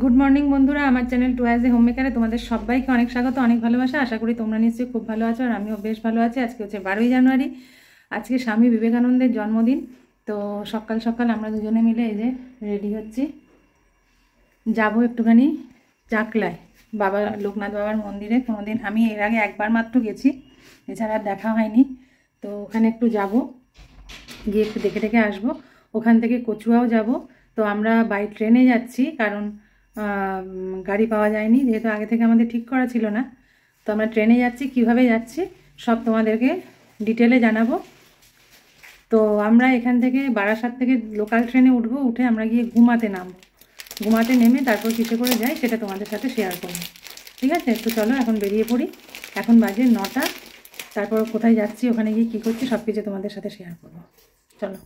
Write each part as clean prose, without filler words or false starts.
Good morning বন্ধুরা, আমার channel to as a হোমমেকারে তোমাদের সবাইকে অনেক স্বাগত, অনেক ভালোবাসা। আশা করি তোমরা নিশ্চয়ই খুব ভালো আছো আর আমিও বেশ ভালো আছি। আজকে হচ্ছে 12ই জানুয়ারি, আজকে স্বামী বিবেকানন্দের জন্মদিন। তো সকাল সকাল আমরা দুজনে মিলে এই যে রেডি হচ্ছি, যাবো একটুখানি চাকলায়, বাবা লোকনাথ বাবার মন্দিরে। কোনোদিন আমি এর আগে একবার মাত্র গেছি, এছাড়া দেখা হয়নি। তো ওখানে একটু যাব, গিয়ে একটু দেখে দেখে আসবো। ওখান থেকে কচুয়াও যাব। তো আমরা বাই ট্রেনে যাচ্ছি, কারণ গাড়ি পাওয়া যায়নি, যেহেতু আগে থেকে আমাদের ঠিক করা ছিল না। তো আমরা ট্রেনে যাচ্ছি, কিভাবে যাচ্ছি সব তোমাদেরকে ডিটেলে জানাবো। তো আমরা এখান থেকে বারাসাত থেকে লোকাল ট্রেনে উঠবো, উঠে আমরা গিয়ে ঘুমাতে নামবো। ঘুমাতে নেমে তারপর কিসে করে যাই সেটা তোমাদের সাথে শেয়ার করবো, ঠিক আছে? তো চলো এখন বেরিয়ে পড়ি। এখন বাজে 9টা। তারপর কোথায় যাচ্ছি, ওখানে গিয়ে কী করছি সব কিছু তোমাদের সাথে শেয়ার করবো। চলো।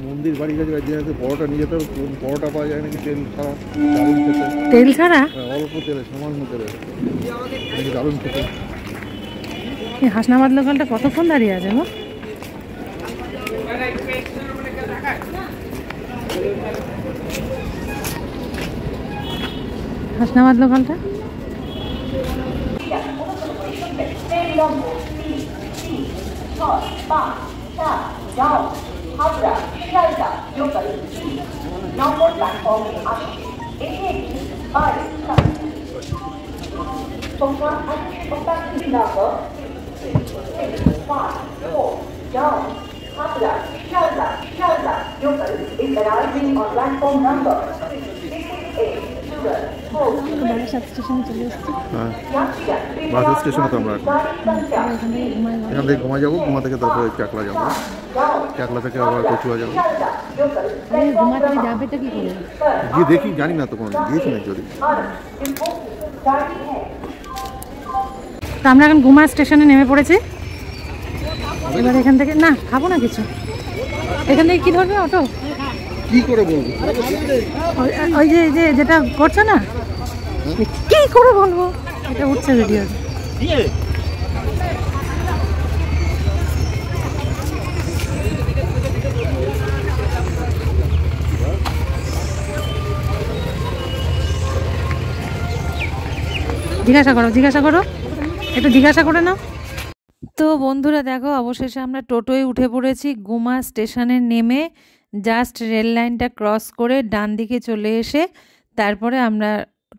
মন্দির বাড়ি কাছে পরোটা নিয়ে যেতে হবে, পরোটা পাওয়া যায় নাকি তেল ছাড়া, দারুণ খেতে। তেল ছাড়া? অল্প তেলে, সামান্য তেলে দারুণ খেতে। এই হাসনাবাদ লোকালটা কতক্ষণ দাঁড়িয়ে আছে গো? হাসনাবাদ লোকালটা হাবড়া শিয়ালদা লোকাল নম্বর প্ল্যাটফর্মে আসে। এটি একটি বাড়ি তোমরা আসতে নম্বর 654 down Habra Shalda local is arriving on platform number 68 sugar Barasat স্টেশনে চলে এসেছি। বারাসাত স্টেশনে তো আমরা এখান থেকে ঘুমা যাবো, ঘুমা থেকে তারপরে চাকলা যাবো, চাকলা থেকে আবার কচুয়া যাবো। ঘুমা থেকে যাবে তো কি করে গিয়ে দেখি, জানি না তো কোনো গিয়েছি না যদি। তো আমরা এখন ঘুমা স্টেশনে নেমে পড়েছি। এবার এখান থেকে না খাবো না কিছু, এখান থেকে কি ধরবে অটো? কি করে বলবো? ওই যে যেটা করছো না, কি করে বলবো, এটা উঠছে ভিডিও। জিজ্ঞাসা করো একটু জিজ্ঞাসা করে নাও। তো বন্ধুরা দেখো, অবশেষে আমরা টোটোয় উঠে পড়েছি। গুমা স্টেশনে নেমে জাস্ট রেল লাইনটা ক্রস করে ডান দিকে চলে এসে তারপরে আমরা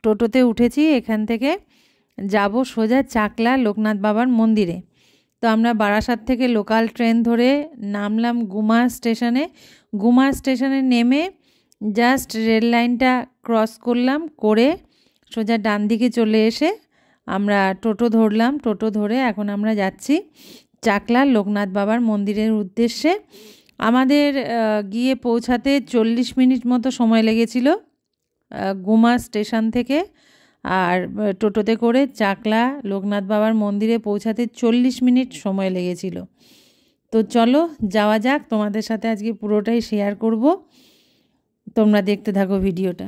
টোটোতে উঠেছি। এখান থেকে যাব সোজা চাকলা লোকনাথ বাবার মন্দিরে। তো আমরা বারাসাত থেকে লোকাল ট্রেন ধরে নামলাম গুমা স্টেশনে। গুমা স্টেশনে নেমে জাস্ট রেল লাইনটা ক্রস করলাম, করে সোজা ডান দিকে চলে এসে আমরা টোটো ধরলাম। টোটো ধরে এখন আমরা যাচ্ছি চাকলা লোকনাথ বাবার মন্দিরের উদ্দেশ্যে। আমাদের গিয়ে পৌঁছাতে 40 মিনিট মতো সময় লেগেছিল গুমা স্টেশন থেকে, আর টোটোতে করে চাকলা লোকনাথ বাবার মন্দিরে পৌঁছাতে 40 মিনিট সময় লেগেছিল। তো চলো যাওয়া যাক, তোমাদের সাথে আজকে পুরোটাই শেয়ার করব, তোমরা দেখতে থাকো ভিডিওটা।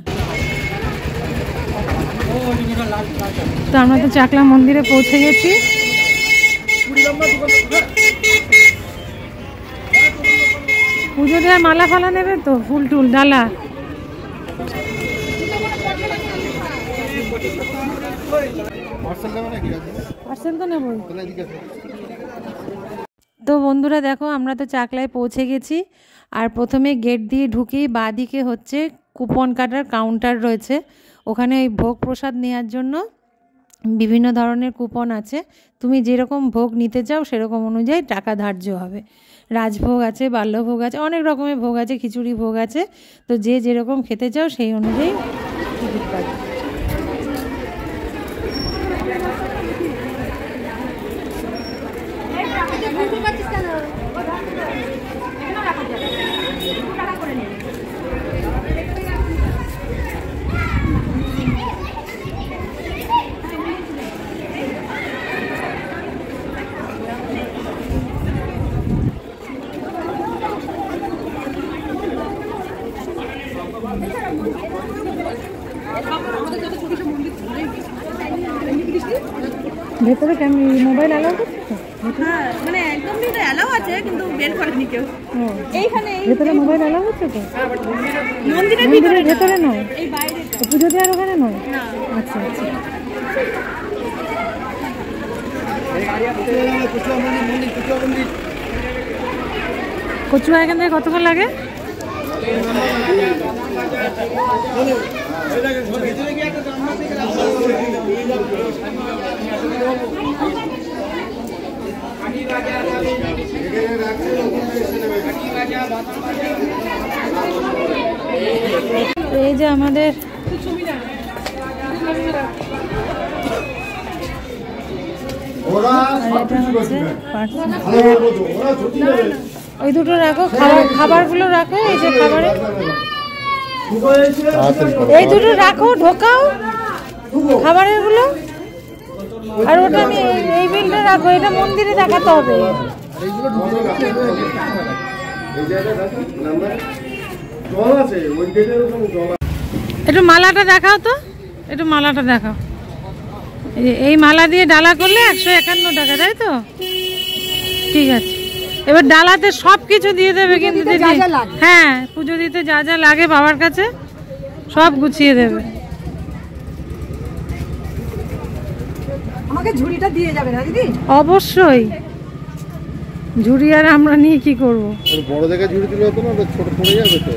তো আমরা তো চাকলা মন্দিরে পৌঁছে গেছি। পুজো দেওয়ার মালা ফালা নেবে তো, ফুল টুল ডালা। পার্সেল তো নেব। তো বন্ধুরা দেখো, আমরা তো চাকলায় পৌঁছে গেছি। আর প্রথমে গেট দিয়ে ঢুকেই বাঁ দিকে হচ্ছে কুপন কাটার কাউন্টার রয়েছে। ওখানে ওই ভোগ প্রসাদ নেওয়ার জন্য বিভিন্ন ধরনের কুপন আছে। তুমি যেরকম ভোগ নিতে চাও সেরকম অনুযায়ী টাকা ধার্য হবে। রাজভোগ আছে, বাল্যভোগ আছে, অনেক রকমের ভোগ আছে, খিচুড়ি ভোগ আছে। তো যে যেরকম খেতে চাও সেই অনুযায়ী টিকিট পাবে। হ্যাঁ মানে একদম এটা অ্যালাউ আছে কিন্তু বের করেনি কেউ। এইখানে ভেতরে মোবাইল অ্যালাউ হচ্ছে তো? মন্দিরের ভেতরে নয়, এই বাইরে পুজো দেওয়ার ওখানে নয়? না। আচ্ছা আচ্ছা। কচুয়া এখান থেকে কতক্ষণ লাগে? এই যে আমাদের ওই দুটো রাখো, খাবারগুলো রাখো। এই যে খাবারে এই দুটো রাখো, ঢোকাও খাবারের গুলো। আর ওটা নিয়ে এই বিলটা রাখো, এটা মন্দিরে দেখাতে হবে। একটু মালাটা দেখাও তো, একটু মালাটা দেখাও। এই মালা দিয়ে ডালা করলে 151 টাকা, তাই তো? ঠিক আছে, এবার ডালাতে সব কিছু দিয়ে দেবে কিন্তু দিদি। হ্যাঁ, পুজো দিতে যা যা লাগে বাবার কাছে সব গুছিয়ে দেবে। আমাকে ঝুড়িটা দিয়ে যাবে না দিদি? অবশ্যই। ঝুড়ি আর আমরা নিয়ে কি করবো? বড় জায়গায় ঝুড়ি দিলে হতো না, ছোট পড়ে যাবে তো।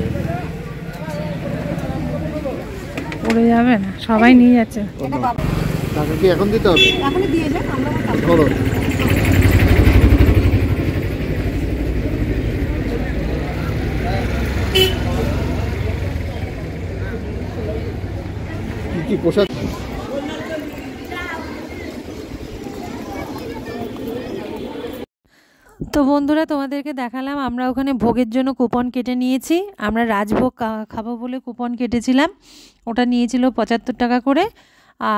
পড়ে যাবে না, সবাই নিয়ে যাচ্ছে। টাকা কি এখন দিতে হবে? এখনই দিয়ে যান, আমরা ধরো কি পোশাক। তো বন্ধুরা, তোমাদেরকে দেখালাম আমরা ওখানে ভোগের জন্য কুপন কেটে নিয়েছি। আমরা রাজভোগ খাবো বলে কুপন কেটেছিলাম, ওটা নিয়েছিল 75 টাকা করে।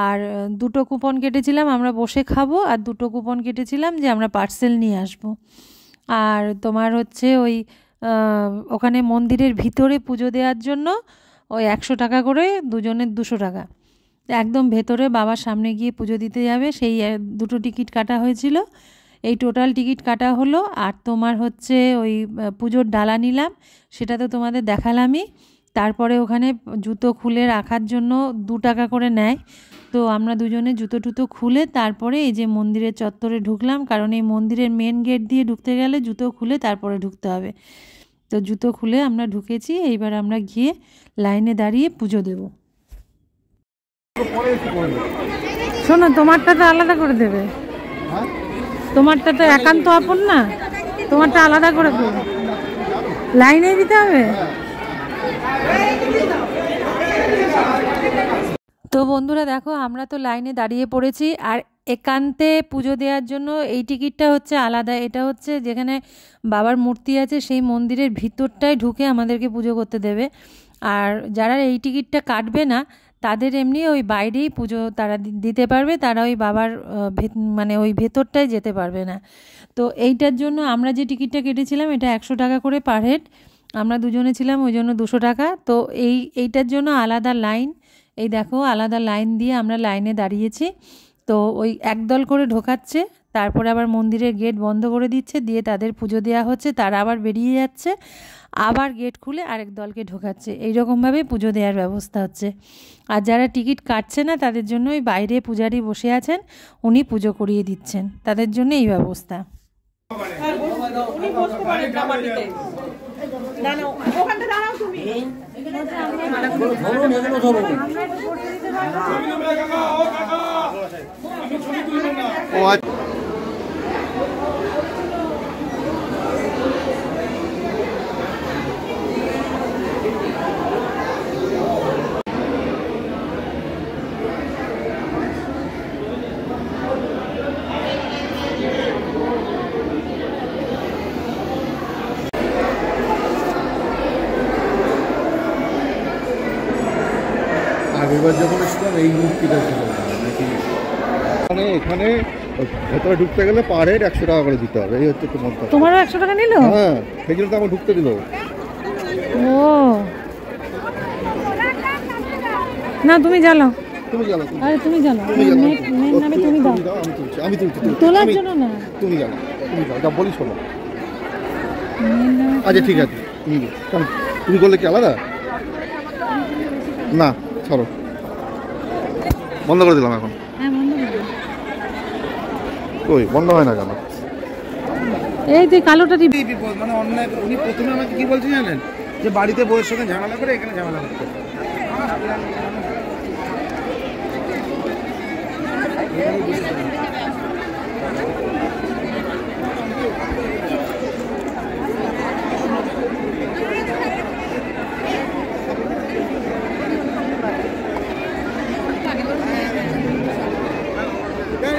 আর দুটো কুপন কেটেছিলাম আমরা বসে খাবো, আর দুটো কুপন কেটেছিলাম যে আমরা পার্সেল নিয়ে আসব। আর তোমার হচ্ছে ওই ওখানে মন্দিরের ভিতরে পুজো দেওয়ার জন্য ওই 100 টাকা করে, দুজনের 200 টাকা। একদম ভেতরে বাবার সামনে গিয়ে পুজো দিতে যাবে, সেই দুটো টিকিট কাটা হয়েছিল। এই টোটাল টিকিট কাটা হলো। আর তোমার হচ্ছে ওই পুজোর ডালা নিলাম, সেটা তো তোমাদের দেখালামই। তারপরে ওখানে জুতো খুলে রাখার জন্য 2 টাকা করে নেয়। তো আমরা দুজনে জুতো টুতো খুলে তারপরে এই যে মন্দিরের চত্বরে ঢুকলাম, কারণ এই মন্দিরের মেন গেট দিয়ে ঢুকতে গেলে জুতো খুলে তারপরে ঢুকতে হবে। তো জুতো খুলে আমরা ঢুকেছি। এইবার আমরা গিয়ে লাইনে দাঁড়িয়ে পুজো দেব। শোনো, তোমারটা তো আলাদা করে দেবে, তোমারটা তো একান্ত আপন না, তোমারটা আলাদা করে দেবে, লাইনে দিতে হবে। তো বন্ধুরা দেখো, আমরা তো লাইনে দাঁড়িয়ে পড়েছি। আর একান্তে পুজো দেওয়ার জন্য এই টিকিটটা হচ্ছে আলাদা। এটা হচ্ছে যেখানে বাবার মূর্তি আছে সেই মন্দিরের ভিতরটায় ঢুকে আমাদেরকে পুজো করতে দেবে। আর যারা এই টিকিটটা কাটবে না তাদের এমনি ওই বাইরেই পুজো তারা দিতে পারবে, তারা ওই বাবার মানে ওই ভেতরটায় যেতে পারবে না। তো এইটার জন্য আমরা যে টিকিটটা কেটেছিলাম এটা 100 টাকা করে পার হেড, আমরা দুজনে ছিলাম ওই জন্য 200 টাকা। তো এইটার জন্য আলাদা লাইন, এই দেখো আলাদা লাইন দিয়ে আমরা লাইনে দাঁড়িয়েছি। তো ওই একদল করে ঢোকাচ্ছে, তারপরে আবার মন্দিরের গেট বন্ধ করে দিচ্ছে, দিয়ে তাদের পুজো দেওয়া হচ্ছে, তারা আবার বেরিয়ে যাচ্ছে, আবার গেট খুলে আরেক দলকে ঢোকাচ্ছে। এইরকমভাবে পুজো দেওয়ার ব্যবস্থা হচ্ছে। আর যারা টিকিট কাটছে না তাদের জন্য ওই বাইরে পূজারি বসে আছেন, উনি পুজো করিয়ে দিচ্ছেন, তাদের জন্য এই ব্যবস্থা। আগেরবার যখন এসেছিলাম এই মূর্তিটা ছিল নাকি, মানে এখানে ভেতরে ঢুকতে গেলে পার হেড 100 টাকা করে দিতে হবে, এই হচ্ছে তোমার। তোমারও 100 টাকা নিল? হ্যাঁ, সেই জন্য তো আমার ঢুকতে দিল। ও না, তুমি জ্বালাও। তুমি জানো আরে তুমি জানো তুমি জানো মেন নামে তুমি দাও আমি তুলছি তোলার জন্য না তুমি জানো যা বলি শোনো মেন নামে আচ্ছা ঠিক আছে তুমি করলে কি আলাদা না ছাড়ো বন্ধ করে দিলাম এখন হ্যাঁ বন্ধ করে কই বন্ধ হয় না কেন এই তুই কালোটা টিপি বিপদ মানে অন্যায় উনি প্রথমে আমাকে কি বলছে জানেন যে বাড়িতে বউয়ের সঙ্গে ঝামেলা করে এখানে ঝামেলা করতে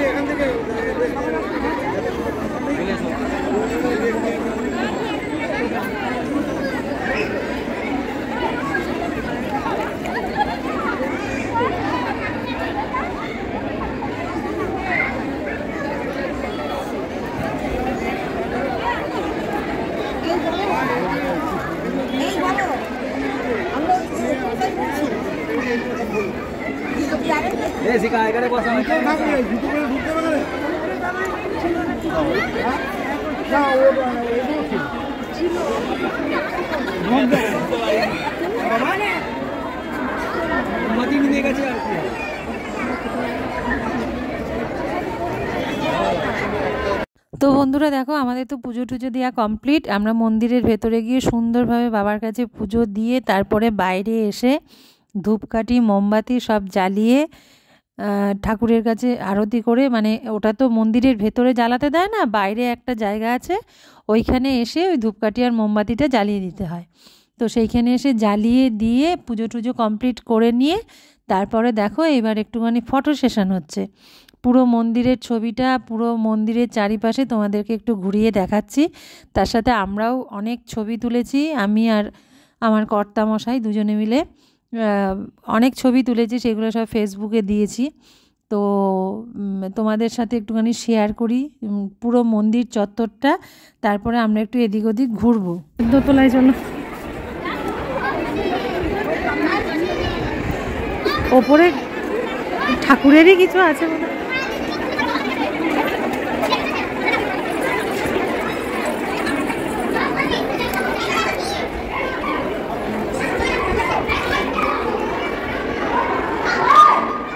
এখান থেকে শিখা এখানে বসা ঢুকতে পারে নিয়ে গেছে আর কি তো বন্ধুরা দেখো আমাদের তো পুজো টুজো দেওয়া কমপ্লিট আমরা মন্দিরের ভেতরে গিয়ে সুন্দরভাবে বাবার কাছে পুজো দিয়ে তারপরে বাইরে এসে ধূপকাঠি মোমবাতি সব জ্বালিয়ে ঠাকুরের কাছে আরতি করে মানে ওটা তো মন্দিরের ভেতরে জ্বালাতে দেয় না বাইরে একটা জায়গা আছে ওইখানে এসে ওই ধূপকাঠি আর মোমবাতিটা জ্বালিয়ে দিতে হয় তো সেইখানে এসে জ্বালিয়ে দিয়ে পুজো টুজো কমপ্লিট করে নিয়ে তারপরে দেখো এবার একটুখানি ফটো সেশন হচ্ছে পুরো মন্দিরের ছবিটা পুরো মন্দিরের চারিপাশে তোমাদেরকে একটু ঘুরিয়ে দেখাচ্ছি তার সাথে আমরাও অনেক ছবি তুলেছি আমি আর আমার কর্তামশাই দুজনে মিলে অনেক ছবি তুলেছি সেগুলো সব ফেসবুকে দিয়েছি তো তোমাদের সাথে একটুখানি শেয়ার করি পুরো মন্দির চত্বরটা তারপরে আমরা একটু এদিক ওদিক ঘুরবো দোতলায় চলো ওপরে ঠাকুরেরই কিছু আছে মনে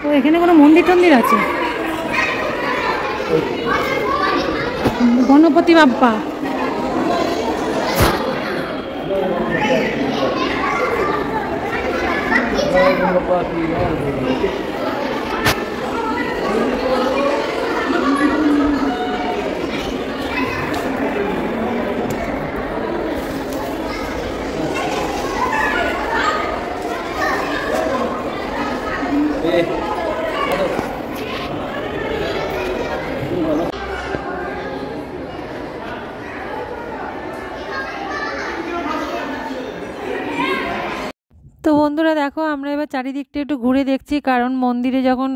তো এখানে কোনো মন্দির টন্দির আছে গণপতি বাপ্পা তো বন্ধুরা দেখো আমরা এবার চারিদিকটা একটু ঘুরে দেখছি কারণ মন্দিরে যখন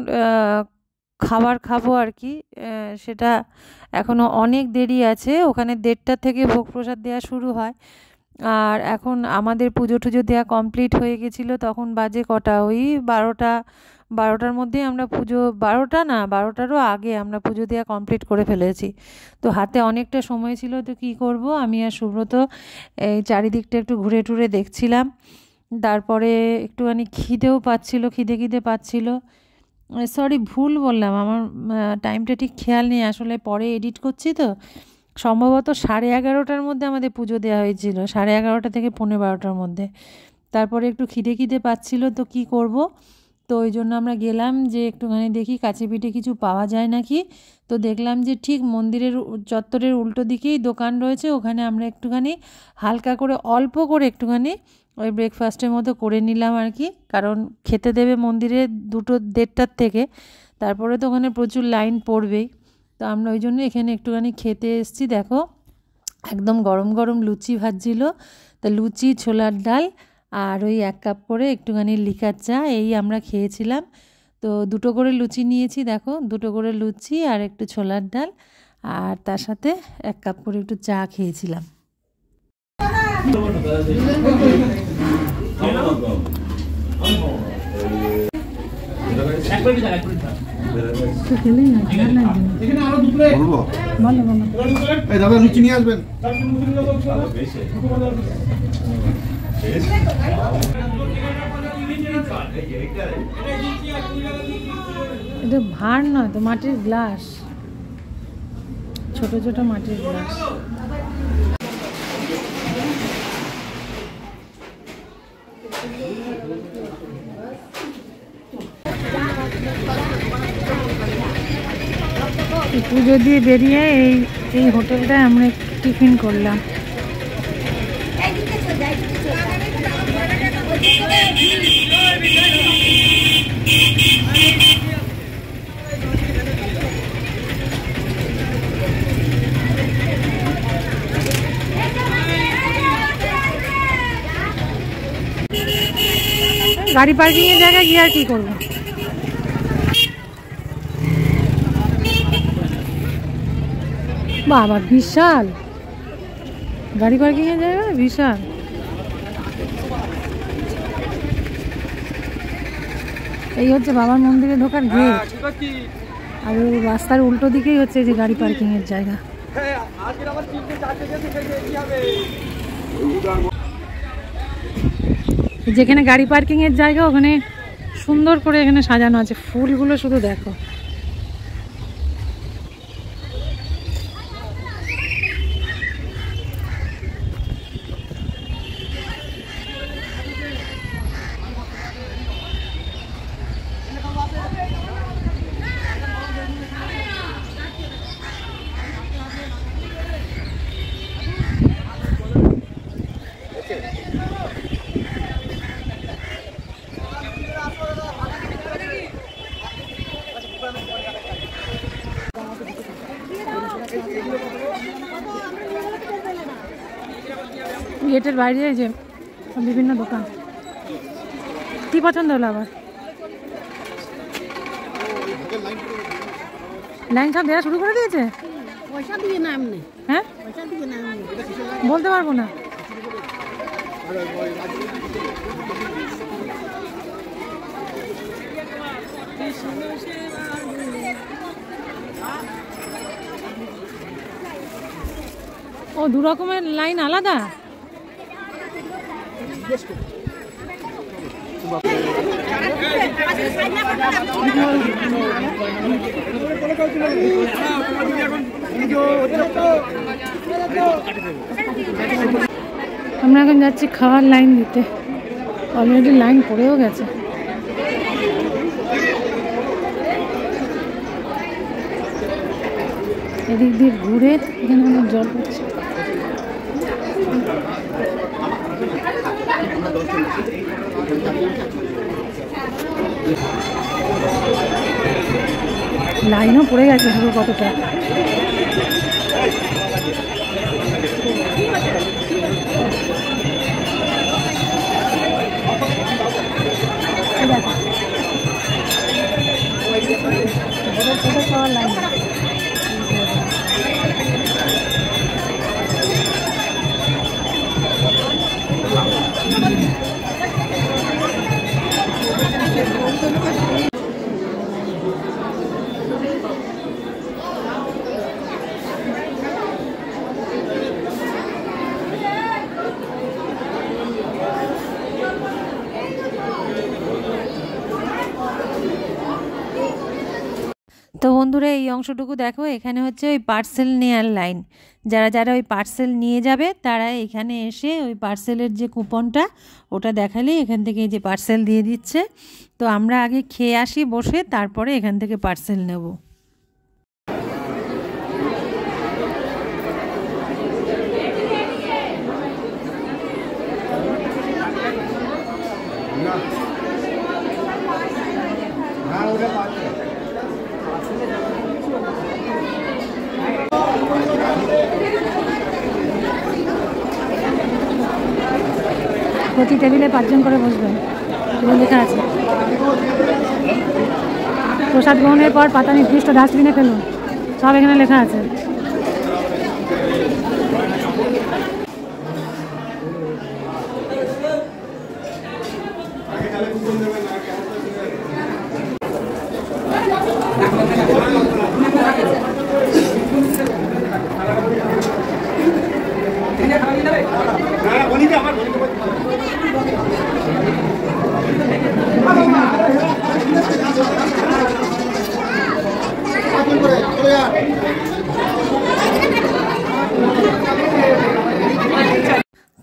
খাবার খাবো আর কি সেটা এখনও অনেক দেরি আছে ওখানে 1:30 থেকে ভোগ প্রসাদ দেওয়া শুরু হয় আর এখন আমাদের পুজো টুজো দেওয়া কমপ্লিট হয়ে গেছিলো তখন বাজে কটা ওই 12টার মধ্যেই আমরা পুজো 12টা না 12টারও আগে আমরা পুজো দেওয়া কমপ্লিট করে ফেলেছি তো হাতে অনেকটা সময় ছিল তো কী করব আমি আর সুব্রত এই চারিদিকটা একটু ঘুরে টুরে দেখছিলাম তারপরে একটুখানি খিদেও পাচ্ছিল খিদে পাচ্ছিল সরি ভুল বললাম আমার টাইমটা ঠিক খেয়াল নেই আসলে পরে এডিট করছি তো সম্ভবত 11:30টার মধ্যে আমাদের পুজো দেওয়া হয়েছিল 11:30 থেকে 12:15টার মধ্যে তারপরে একটু খিদে পাচ্ছিল তো কি করব তো ওই জন্য আমরা গেলাম যে একটুখানি দেখি কাছে পিঠে কিছু পাওয়া যায় নাকি তো দেখলাম যে ঠিক মন্দিরের চত্বরের উল্টো দিকেই দোকান রয়েছে ওখানে আমরা একটুখানি হালকা করে অল্প করে একটুখানি ওই ব্রেকফাস্টের মতো করে নিলাম আর কি কারণ খেতে দেবে মন্দিরে 2:30টার থেকে তারপরে তো ওখানে প্রচুর লাইন পড়বেই তো আমরা ওই জন্য এখানে একটুখানি খেতে এসেছি দেখো একদম গরম গরম লুচি ভাজছিল তা লুচি ছোলার ডাল আর ওই 1 কাপ করে একটুখানি লিকার চা এই আমরা খেয়েছিলাম তো 2টো করে লুচি নিয়েছি দেখো 2টো করে লুচি আর একটু ছোলার ডাল আর তার সাথে 1 কাপ করে একটু চা খেয়েছিলাম বলবো এই দাদা লুচি নিয়ে আসবেন। এটা ভাঁড় নয় তো, মাটির গ্লাস, ছোট ছোট মাটির গ্লাস। পুজো দিয়ে বেরিয়ে এই হোটেলটায় আমরা টিফিন করলাম। গাড়ি পার্কিং এর জায়গায় গিয়ে আর কি করবো। বাবা বিশাল গাড়ি পার্কিং এর জায়গা, বিশাল। এই হচ্ছে বাবার মন্দিরে ঢোকার গেট, আর ওই রাস্তার উল্টো দিকেই হচ্ছে যে গাড়ি পার্কিং এর জায়গা। যেখানে গাড়ি পার্কিং এর জায়গা ওখানে সুন্দর করে এখানে সাজানো আছে, ফুলগুলো শুধু দেখো। গেটের বাইরে যে বিভিন্ন দোকান। কি পছন্দ হলো আবার? লাইন সব দেওয়া শুরু করে দিয়েছে। পয়সা দিয়ে না এমনি, হ্যাঁ পয়সা দিয়ে না এমনি বলতে পারবো না। ও দু রকমের লাইন আলাদা। আমরা এখন যাচ্ছি খাওয়ার লাইন দিতে, অলরেডি লাইন পড়েও গেছে। এদিক দিয়ে ঘুরে এখানে অনেক জল পড়ছে। লাইনও পড়ে গেছে শুধু কতটা। খাওয়ার লাইন তো বন্ধুরা এই অংশটুকু দেখো, এখানে হচ্ছে ওই পার্সেল নেয়ার লাইন। যারা যারা ওই পার্সেল নিয়ে যাবে তারা এখানে এসে ওই পার্সেলের যে কুপনটা ওটা দেখালেই এখান থেকে যে পার্সেল দিয়ে দিচ্ছে। তো আমরা আগে খেয়ে আসি বসে, তারপরে এখান থেকে পার্সেল নেব। প্রতি টেবিলে 5 জন করে বসবেন, লেখা আছে। প্রসাদ গ্রহণের পর পাতা নির্দিষ্ট ডাস্টবিনে ফেলুন, সব এখানে লেখা আছে।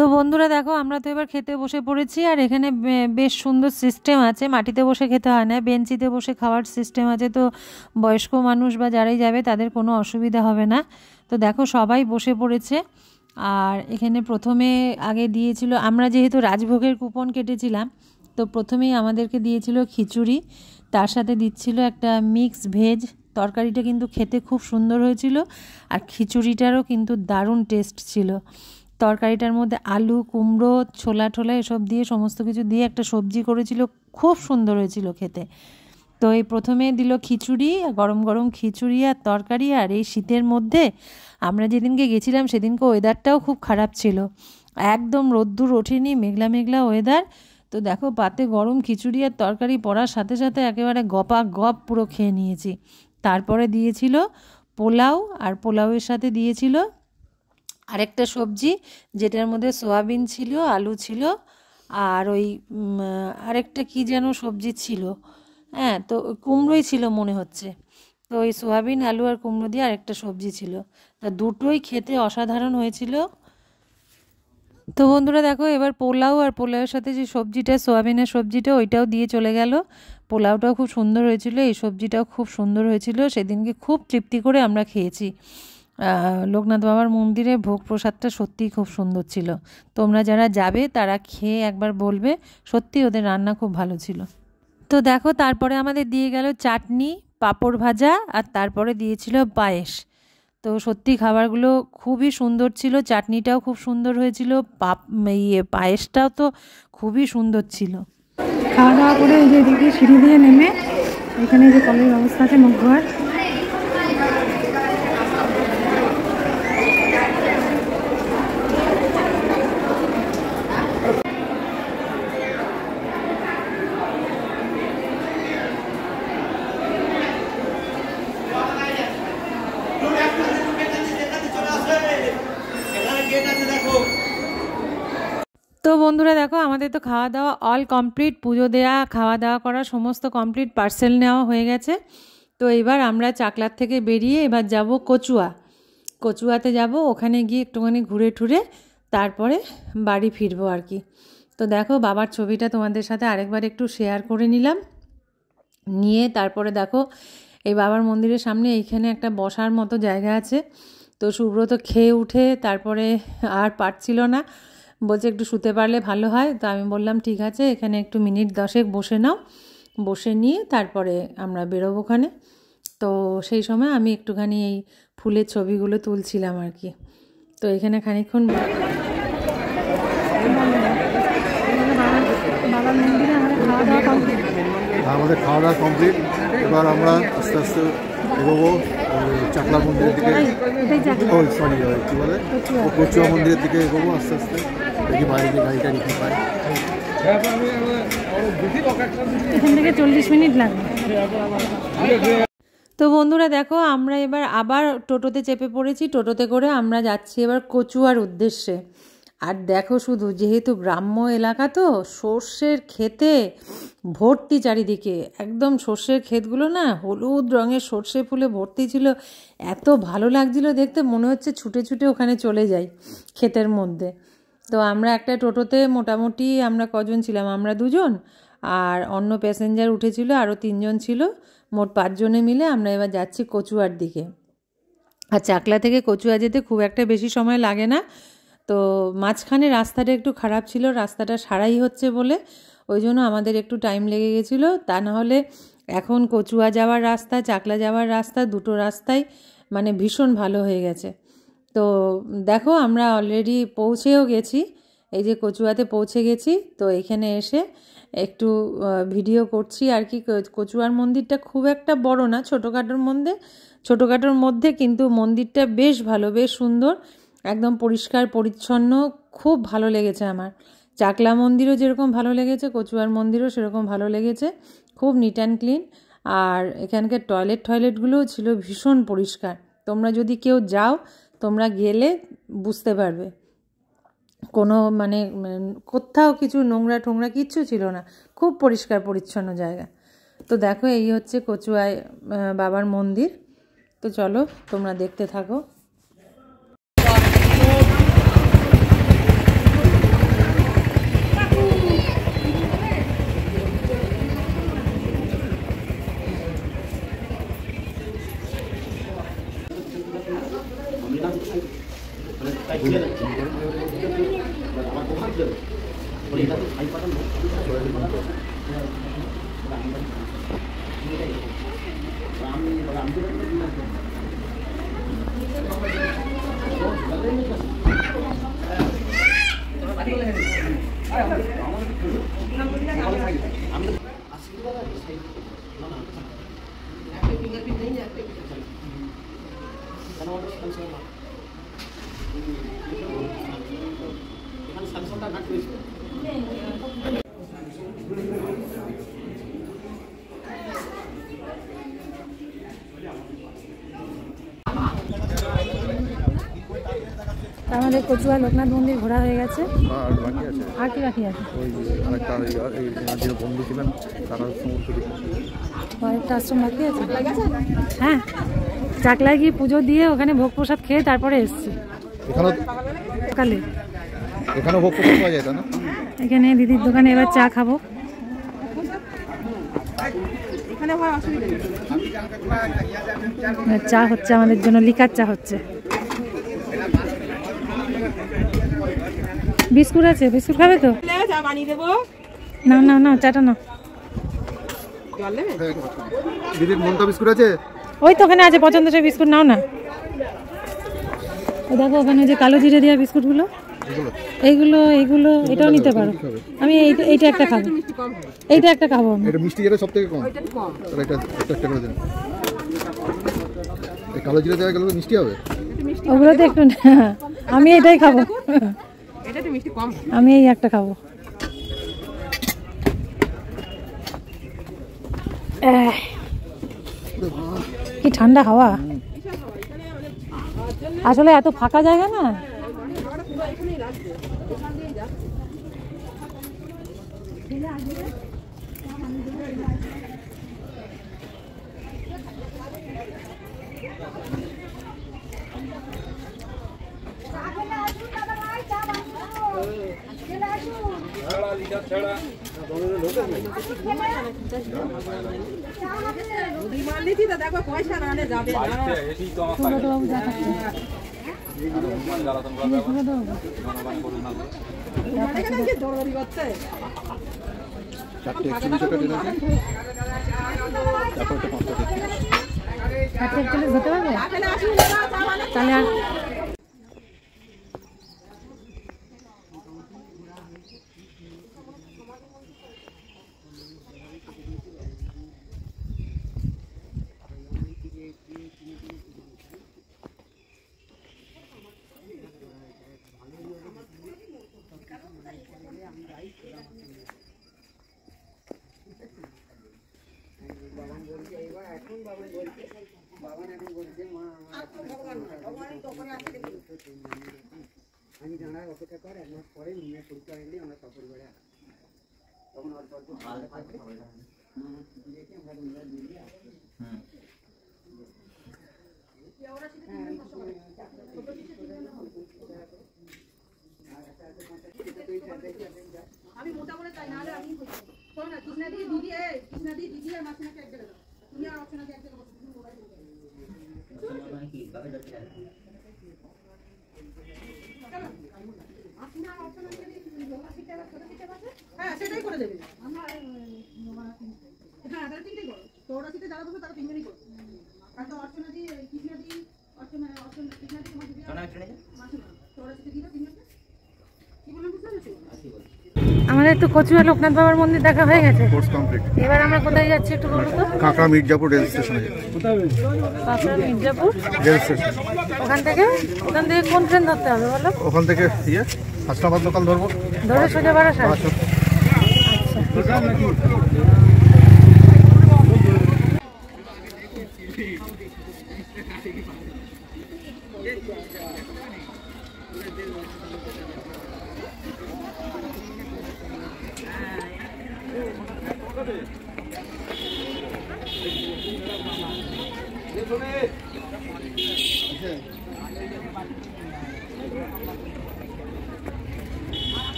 তো বন্ধুরা দেখো আমরা তো এবার খেতে বসে পড়েছি। আর এখানে বেশ সুন্দর সিস্টেম আছে, মাটিতে বসে খেতে হয় না, বেঞ্চিতে বসে খাওয়ার সিস্টেম আছে। তো বয়স্ক মানুষ বা যারাই যাবে তাদের কোনো অসুবিধা হবে না। তো দেখো সবাই বসে পড়েছে। আর এখানে প্রথমে আগে দিয়েছিল, আমরা যেহেতু রাজভোগের কুপন কেটেছিলাম তো প্রথমেই আমাদেরকে দিয়েছিল খিচুড়ি, তার সাথে দিচ্ছিল একটা মিক্স ভেজ তরকারিটা, কিন্তু খেতে খুব সুন্দর হয়েছিল। আর খিচুড়িটারও কিন্তু দারুণ টেস্ট ছিল। তরকারিটার মধ্যে আলু, কুমড়ো, ছোলা টোলা এসব দিয়ে সমস্ত কিছু দিয়ে একটা সবজি করেছিল, খুব সুন্দর হয়েছিল খেতে। তো এই প্রথমে দিল খিচুড়ি, গরম গরম খিচুড়ি আর তরকারি। আর এই শীতের মধ্যে আমরা যেদিনকে গেছিলাম সেদিনকে ওয়েদারটাও খুব খারাপ ছিল, একদম রোদ্দুর ওঠেনি, মেঘলা মেঘলা ওয়েদার। তো দেখো পাতে গরম খিচুড়ি আর তরকারি পড়ার সাথে সাথে একেবারে গপা গপ পুরো খেয়ে নিয়েছি। তারপরে দিয়েছিল পোলাও, আর পোলাওয়ের সাথে দিয়েছিল আরেকটা সবজি যেটার মধ্যে সোয়াবিন ছিল, আলু ছিল, আর ওই আরেকটা কি যেন সবজি ছিল, হ্যাঁ তো কুমড়োই ছিল মনে হচ্ছে। তো ওই সোয়াবিন, আলু আর কুমড়ো দিয়ে আরেকটা সবজি ছিল। তা দুটোই খেতে অসাধারণ হয়েছিল। তো বন্ধুরা দেখো এবার পোলাও, আর পোলাওয়ের সাথে যে সবজিটা সোয়াবিনের সবজিটা ওইটাও দিয়ে চলে গেল। পোলাওটাও খুব সুন্দর হয়েছিল, এই সবজিটাও খুব সুন্দর হয়েছিল। সেদিনকে খুব তৃপ্তি করে আমরা খেয়েছি। লোকনাথ বাবার মন্দিরে ভোগ প্রসাদটা সত্যিই খুব সুন্দর ছিল। তোমরা যারা যাবে তারা খেয়ে একবার বলবে সত্যি ওদের রান্না খুব ভালো ছিল। তো দেখো তারপরে আমাদের দিয়ে গেল চাটনি, পাঁপড় ভাজা, আর তারপরে দিয়েছিল পায়েস। তো সত্যি খাবারগুলো খুবই সুন্দর ছিল, চাটনিটাও খুব সুন্দর হয়েছিল, পায়েসটাও তো খুবই সুন্দর ছিল। খাওয়া দাওয়া করে এই যে এদিকে সিঁড়ি দিয়ে নেমে এখানে যে কলের ব্যবস্থা আছে মুখ ধোয়ার, তো বন্ধুরা দেখো আমাদের তো খাওয়া দাওয়া অল কমপ্লিট, পুজো দেওয়া, খাওয়া দাওয়া করা সমস্ত কমপ্লিট, পার্সেল নেওয়া হয়ে গেছে। তো এবার আমরা চাকলার থেকে বেরিয়ে এবার যাব কচুয়াতে যাব, ওখানে গিয়ে একটুখানি ঘুরে টুরে তারপরে বাড়ি ফিরবো আর কি। তো দেখো বাবার ছবিটা তোমাদের সাথে আরেকবার একটু শেয়ার করে নিলাম, নিয়ে তারপরে দেখো এই বাবার মন্দিরের সামনে এইখানে একটা বসার মতো জায়গা আছে। তো সুব্রত খেয়ে উঠে তারপরে আর পারছিল না, বলছে একটু শুতে পারলে ভালো হয়। তো আমি বললাম ঠিক আছে, এখানে একটু মিনিট 10 বসে নাও, বসে নিয়ে তারপরে আমরা বেরোবো ওখানে। তো সেই সময় আমি একটুখানি এই ফুলের ছবিগুলো তুলছিলাম আর কি। তো এখানে খানিকক্ষণ আমাদের খাওয়া দাওয়া কমপ্লিট। এবার আমরা আস্তে আস্তে এগোবো চাকলা মন্দিরের দিকে, সরি কী বলে কচুয়া মন্দিরের দিকে এগোবো আস্তে আস্তে। দেখি বাইরে যে গাড়িটা রেখে পাই, এখান থেকে 40 মিনিট লাগবে। তো বন্ধুরা দেখো আমরা এবার আবার টোটোতে চেপে পড়েছি, টোটোতে করে আমরা যাচ্ছি এবার কচুয়ার উদ্দেশ্যে। আর দেখো শুধু, যেহেতু গ্রাম্য এলাকা তো সর্ষের ক্ষেতে ভর্তি চারিদিকে, একদম সর্ষের ক্ষেতগুলো না হলুদ রঙের সর্ষে ফুলে ভর্তি ছিল, এত ভালো লাগছিল দেখতে, মনে হচ্ছে ছুটে ছুটে ওখানে চলে যাই ক্ষেতের মধ্যে। তো আমরা একটা টোটোতে মোটামুটি আমরা কজন ছিলাম, আমরা 2 জন, আর অন্য প্যাসেঞ্জার উঠেছিল আরও 3 জন ছিল, মোট 5 জনে মিলে আমরা এবার যাচ্ছি কচুয়ার দিকে। আর চাকলা থেকে কচুয়া যেতে খুব একটা বেশি সময় লাগে না। তো মাঝখানে রাস্তাটা একটু খারাপ ছিল, রাস্তাটা সারাই হচ্ছে বলে ওই জন্য আমাদের একটু টাইম লেগে গেছিলো। তা নাহলে এখন কচুয়া যাওয়ার রাস্তা, চাকলা যাওয়ার রাস্তা, দুটো রাস্তাই মানে ভীষণ ভালো হয়ে গেছে। তো দেখো আমরা অলরেডি পৌঁছেও গেছি, এই যে কচুয়াতে পৌঁছে গেছি। তো এখানে এসে একটু ভিডিও করছি আর কি। কচুয়ার মন্দিরটা খুব একটা বড় না, ছোটোখাটোর মধ্যে কিন্তু মন্দিরটা বেশ ভালো, বেশ সুন্দর, একদম পরিষ্কার পরিচ্ছন্ন, খুব ভালো লেগেছে আমার। চাকলা মন্দিরও যেরকম ভালো লেগেছে, কচুয়ার মন্দিরও সেরকম ভালো লেগেছে, খুব নিট অ্যান্ড ক্লিন। আর এখানকার টয়লেটগুলোও ছিল ভীষণ পরিষ্কার। তোমরা যদি কেউ যাও, তোমরা গেলে বুঝতে পারবে, কোনো মানে কোথাও কিছু নোংরা টোংরা কিচ্ছু ছিল না, খুব পরিষ্কার পরিচ্ছন্ন জায়গা। তো দেখো এই হচ্ছে কচুয়ায় বাবার মন্দির। তো চলো তোমরা দেখতে থাকো। আমাদের কচুয়া লোকনাথ মন্দির ঘোরা হয়ে গেছে। আর বাকি আছে, আর কি বাকি আছে? ওই আরেকটা যে বন্ধু ছিলেন তারা সমস্ত কয়েকটা আশ্রম বাকি আছে। হ্যাঁ, চাকলায় গিয়ে পুজো দিয়ে ওখানে ভোগ প্রসাদ খেয়ে তারপরে এসছি। এখানে সকালে এখানে ভোগ প্রসাদ পাওয়া যায়, তাই না? এখানে দিদির দোকানে এবার চা খাবো। চা হচ্ছে আমাদের জন্য, লিকার চা হচ্ছে। বিস্কুট আছে, বিস্কুট খাবে তো? না না না, চাটা না। দিদির মনটা বিস্কুট আছে? ওই তো ওখানে আছে, পছন্দ সেই বিস্কুট নাও না। ও দেখো ওখানে যে কালো জিরে দেওয়া বিস্কুটগুলো, এইগুলো এইগুলো এটাও নিতে পারো। আমি এইটা একটা খাবো, এইটা একটা খাবো আমি। এটা মিষ্টি যেটা সব থেকে কম, এটা একটা করে দেন। এই কালো জিরে দেওয়া গেলে মিষ্টি হবে, ওগুলো তো একটু আমি এটাই খাবো, আমি এই একটা খাবো। কি ঠান্ডা হাওয়া, আসলে এত ফাঁকা জায়গা না। তাহলে আর আমি জানার অপেক্ষা কর, এক মাস পরে নিয়ে পরীক্ষা এলে আমরা সফর করে তখন অল্প অল্প ভালো থাকবে। দেখি আমরা আমি মোটা করে চাই, নাহলে আমি শোনো না, কৃষ্ণাদি দিদি আর মাসিনাকে এক জায়গায় দাও, তুমি আর অর্চনাকে এক জায়গায় বসো, তুমি মোবাইল হ্যাঁ সেটাই করে দেবে। হ্যাঁ তাহলে তিনটেই করো, চৌরাশিতে যারা বসে তারা তিনজনই করো। কারণ তো অর্চনাদি কৃষ্ণাদি কৃষ্ণাদি তোমার দিদি চৌরাশিতে দিবে তিনজনকে। কি বললাম বুঝতে পেরেছো? আমাদের তো কচুয়া লোকনাথ বাবার মন্দির দেখা হয়ে গেছে। Course complete. এবার আমরা কোথায় যাচ্ছি একটু বলো তো? কাঁকড়া মির্জাপুর রেল স্টেশনে। কাঁকড়া মির্জাপুর রেল স্টেশন। ওখান থেকে কোন ট্রেন ধরতে হবে বলো? ওখান থেকে হাসনাবাদ লোকাল ধরবো, ধরে সোজা বারাসাত।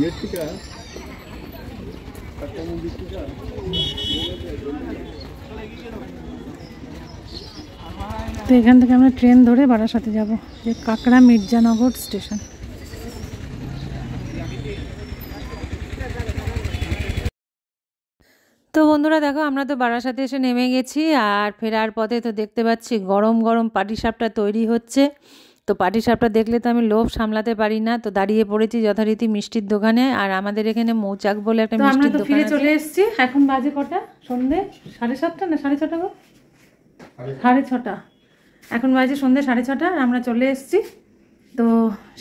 ये ठीक है, कट्टा मंदिर ठीक है। তো এখান থেকে আমরা ট্রেন ধরে বারাসাতে যাব, যে কাকড়া মির্জানগর স্টেশন। তো বন্ধুরা দেখো, আমরা তো বারাসাতে এসে নেমে গেছি, আর ফেরার পথে তো দেখতে পাচ্ছি গরম গরম পাটিসাপটা তৈরি হচ্ছে। তো পাটিসাপটা দেখলে তো আমি লোভ সামলাতে পারি না, তো দাঁড়িয়ে পড়েছি যথারীতি মিষ্টির দোকানে। আর আমাদের এখানে মৌচাক বলে একটা মিষ্টির দোকান ফিরে আছে। চলে এসেছি। এখন বাজে কটা? সন্ধে 7:30 না 6:30 গো? 6:30। এখন বাজে সন্ধে 6:30 আর আমরা চলে এসেছি। তো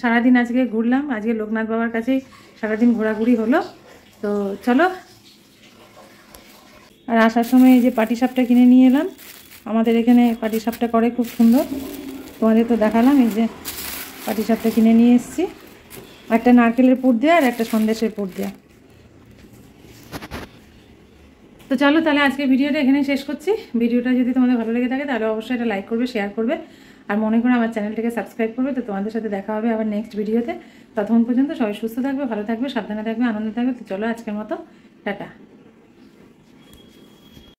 সারাদিন আজকে ঘুরলাম, আজকে লোকনাথ বাবার কাছেই সারাদিন ঘোরাঘুরি হলো। তো চলো, আর আসার সময় এই যে পাটিসাপটা কিনে নিয়ে এলাম। আমাদের এখানে পাটিসাপটা করে খুব সুন্দর, তোমাদের তো দেখালাম। এই যে পাটিসাপটা কিনে নিয়ে এসেছি, একটা নারকেলের পুর দেওয়া আর একটা সন্দেশের পুর দেওয়া। তো চলো তাহলে আজকে ভিডিওটা এখানে শেষ করছি। ভিডিওটা যদি তোমাদের ভালো লেগে থাকে তাহলে অবশ্যই এটা লাইক করবে, শেয়ার করবে, আর মনে করে আমার চ্যানেলটাকে সাবস্ক্রাইব করবে। তো তোমাদের সাথে দেখা হবে আবার নেক্সট ভিডিওতে। ততক্ষণ পর্যন্ত সবাই সুস্থ থাকবে, ভালো থাকবে, সাবধানে থাকবে, আনন্দে থাকবে। তো চলো আজকের মতো টাটা।